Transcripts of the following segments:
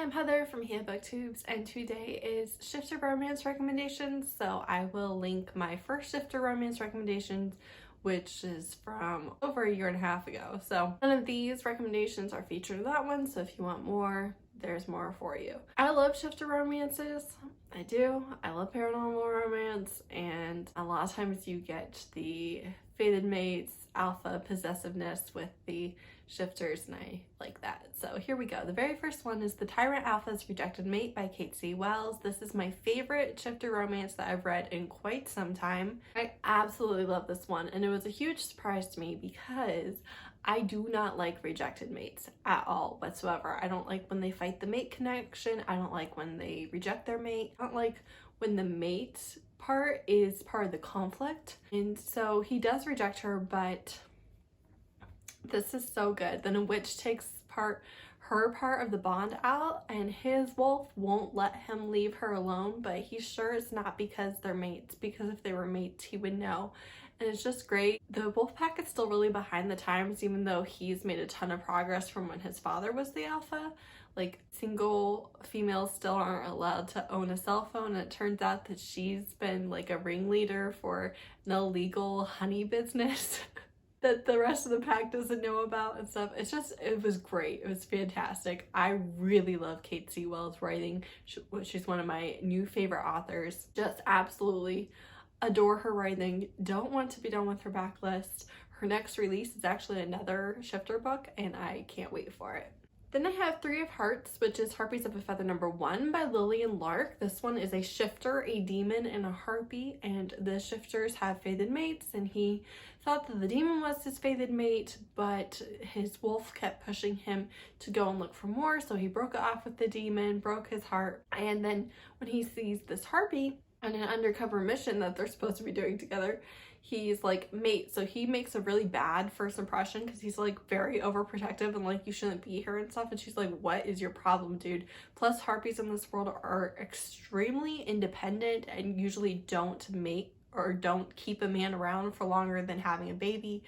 I'm Heather from booktubes, and today is shifter romance recommendations. So I will link my first shifter romance recommendations, which is from over a year and a half ago. So none of these recommendations are featured in that one, so if you want more, there's more for you. I love shifter romances. I do. I love paranormal romance, and a lot of times you get the fated mates, alpha possessiveness with the shifters, and I like that. So here we go. The very first one is The Tyrant Alpha's Rejected Mate by Cate. This is my favorite shifter romance that I've read in quite some time. I absolutely love this one, and it was a huge surprise to me because I do not like rejected mates at all whatsoever. I don't like when they fight the mate connection. I don't like when they reject their mate. I don't like when the mate part is part of the conflict. And so he does reject her, but this is so good. Then a witch takes her part of the bond out, and his wolf won't let him leave her alone, but he's sure it's not because they're mates, because if they were mates he would know. And it's just great. The wolf pack is still really behind the times, even though he's made a ton of progress from when his father was the alpha. Like, single females still aren't allowed to own a cell phone, and it turns out that she's been like a ringleader for an illegal honey business that the rest of the pack doesn't know about and stuff. It was great. It was fantastic. I really love Cate Sewell's writing. She's one of my new favorite authors. Just absolutely adore her writing. Don't want to be done with her backlist. Her next release is actually another shifter book, and I can't wait for it. Then I have Three of Hearts, which is Harpies of a Feather #1 by Lillian Lark. This one is a shifter, a demon, and a harpy, and the shifters have fated mates, and he thought that the demon was his fated mate, but his wolf kept pushing him to go and look for more, so he broke it off with the demon, broke his heart, and then when he sees this harpy on an undercover mission that they're supposed to be doing together, he's like, mate. So he makes a really bad first impression because he's like very overprotective and like, you shouldn't be here and stuff. And she's like, what is your problem, dude? Plus, harpies in this world are extremely independent and usually don't mate or don't keep a man around for longer than having a baby.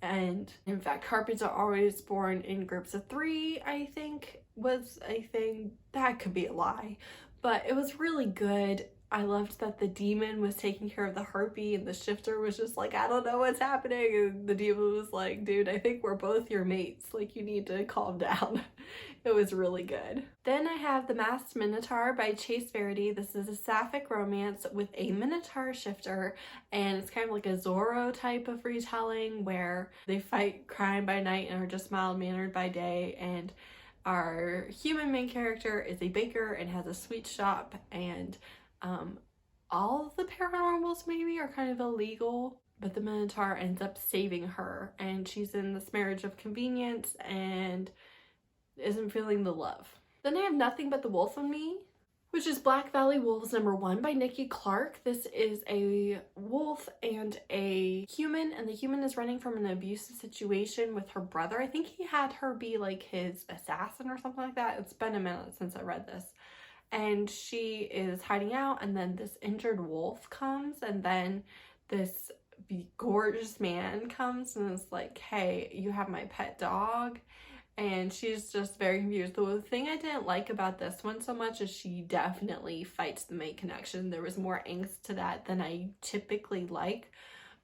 And in fact, harpies are always born in groups of 3, I think was a thing. That could be a lie, but it was really good. I loved that the demon was taking care of the harpy and the shifter was just like, I don't know what's happening. And the demon was like, dude, I think we're both your mates. Like, you need to calm down. It was really good. Then I have The Masked Minotaur by Chace Verity. This is a sapphic romance with a minotaur shifter, and it's kind of like a Zorro type of retelling where they fight crime by night and are just mild-mannered by day. And our human main character is a baker and has a sweet shop, and all of the paranormals maybe are kind of illegal, but the Minotaur ends up saving her, and she's in this marriage of convenience and isn't feeling the love. Then I have Nothing But the Wolf in Me, which is Black Valley Wolves #1 by Nikki, Clarke. This is a wolf and a human, and the human is running from an abusive situation with her brother. I think he had her be like his assassin or something like that. It's been a minute since I read this. And she is hiding out, and then this injured wolf comes, and then this gorgeous man comes and is like, hey, you have my pet dog. And she's just very confused. The thing I didn't like about this one so much is she definitely fights the mate connection. There was more angst to that than I typically like,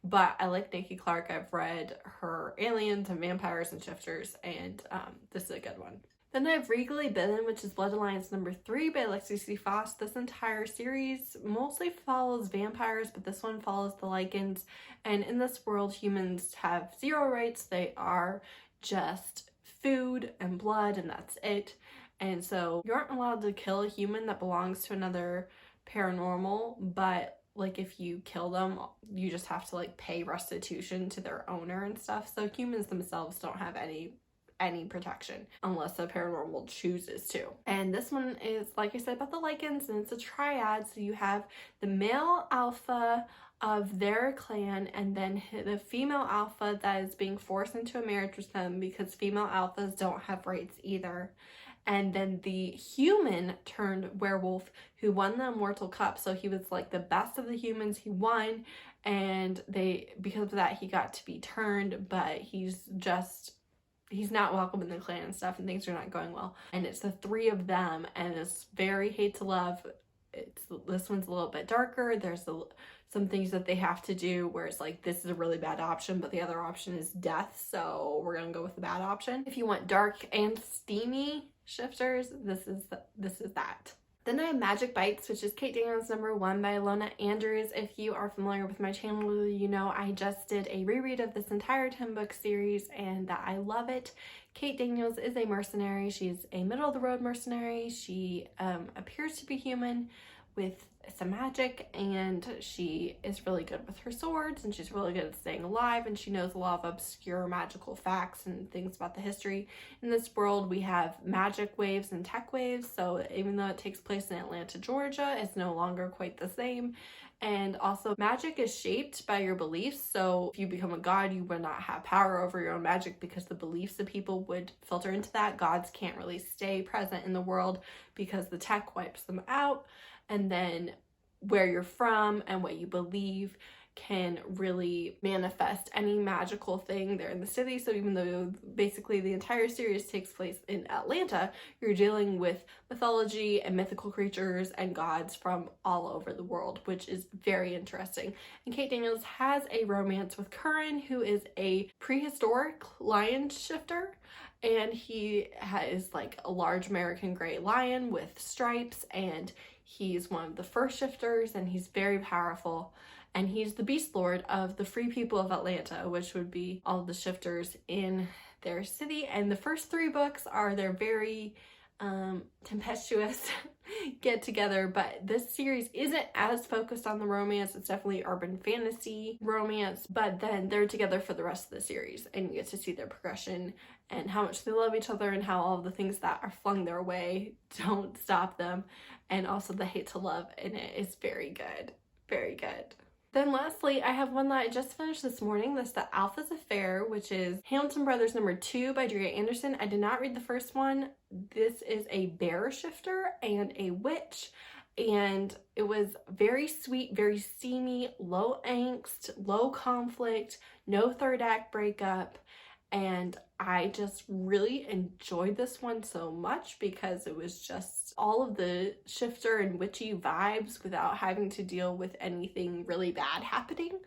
but I like Nikki Clarke. I've read her aliens and vampires and shifters, and this is a good one. Then I have Regally, Bitten, which is Blood Alliance #3 by Lexi Foss. This entire series mostly follows vampires, but this one follows the Lycans. And in this world, humans have 0 rights. They are just food and blood, and that's it. And so you aren't allowed to kill a human that belongs to another paranormal, but like if you kill them, you just have to like pay restitution to their owner and stuff. So humans themselves don't have any protection unless a paranormal chooses to. And this one is, like I said, about the Lycans, and it's a triad. So you have the male alpha of their clan, and then the female alpha that is being forced into a marriage with them because female alphas don't have rights either. And then the human turned werewolf who won the Immortal Cup. So he was like the best of the humans. He won, and because of that he got to be turned, but he's just he's not welcome in the clan and stuff, and things are not going well. And it's the three of them, and it's very hate to love. This one's a little bit darker. There's some things that they have to do where it's like, this is a really bad option, but the other option is death, so we're gonna go with the bad option. If you want dark and steamy shifters, this is that. Then I have Magic Bites, which is Cate Daniels #1 by Ilona Andrews. If you are familiar with my channel, you know I just did a reread of this entire 10-book series and that I love it. Cate Daniels is a mercenary. She's a middle-of-the-road mercenary. She appears to be human with some magic, and she is really good with her swords, and she's really good at staying alive, and she knows a lot of obscure magical facts and things about the history. In this world, we have magic waves and tech waves, so even though it takes place in Atlanta, Georgia, it's no longer quite the same. And also, magic is shaped by your beliefs, so if you become a god, you would not have power over your own magic because the beliefs of people would filter into that. Gods can't really stay present in the world because the tech wipes them out. And then where you're from and what you believe can really manifest any magical thing there in the city. So even though basically the entire series takes place in Atlanta, you're dealing with mythology and mythical creatures and gods from all over the world, which is very interesting. And Cate Daniels has a romance with Curran, who is a prehistoric lion shifter. And he has like a large American gray lion with stripes, and he's one of the first shifters, and he's very powerful. And he's the Beast Lord of the Free People of Atlanta, which would be all the shifters in their city. And the first 3 books are their very tempestuous get together, but this series isn't as focused on the romance. It's definitely urban fantasy romance, but then they're together for the rest of the series, and you get to see their progression and how much they love each other and how all the things that are flung their way don't stop them. And also the hate to love in it is very good. Very good. Then lastly, I have one that I just finished this morning. That's The Alpha's Affair, which is Hamilton Brothers #2 by Dria Andersen. I did not read the first one. This is a bear shifter and a witch, and it was very sweet, very steamy, low angst, low conflict, no third act breakup. And I just really enjoyed this one so much because it was just all of the shifter and witchy vibes without having to deal with anything really bad happening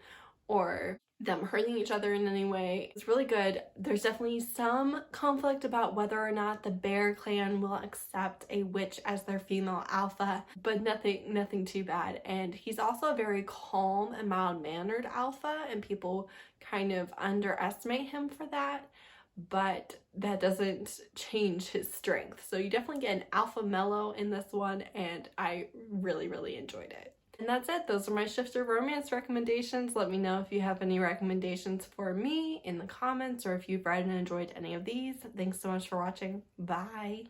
or them hurting each other in any way. It's really good. There's definitely some conflict about whether or not the bear clan will accept a witch as their female alpha, but nothing too bad. And he's also a very calm and mild-mannered alpha, and people kind of underestimate him for that, but that doesn't change his strength. So you definitely get an alpha mellow in this one, and I really enjoyed it. And that's it. Those are my shifter romance recommendations. Let me know if you have any recommendations for me in the comments, or if you've read and enjoyed any of these. Thanks so much for watching. Bye.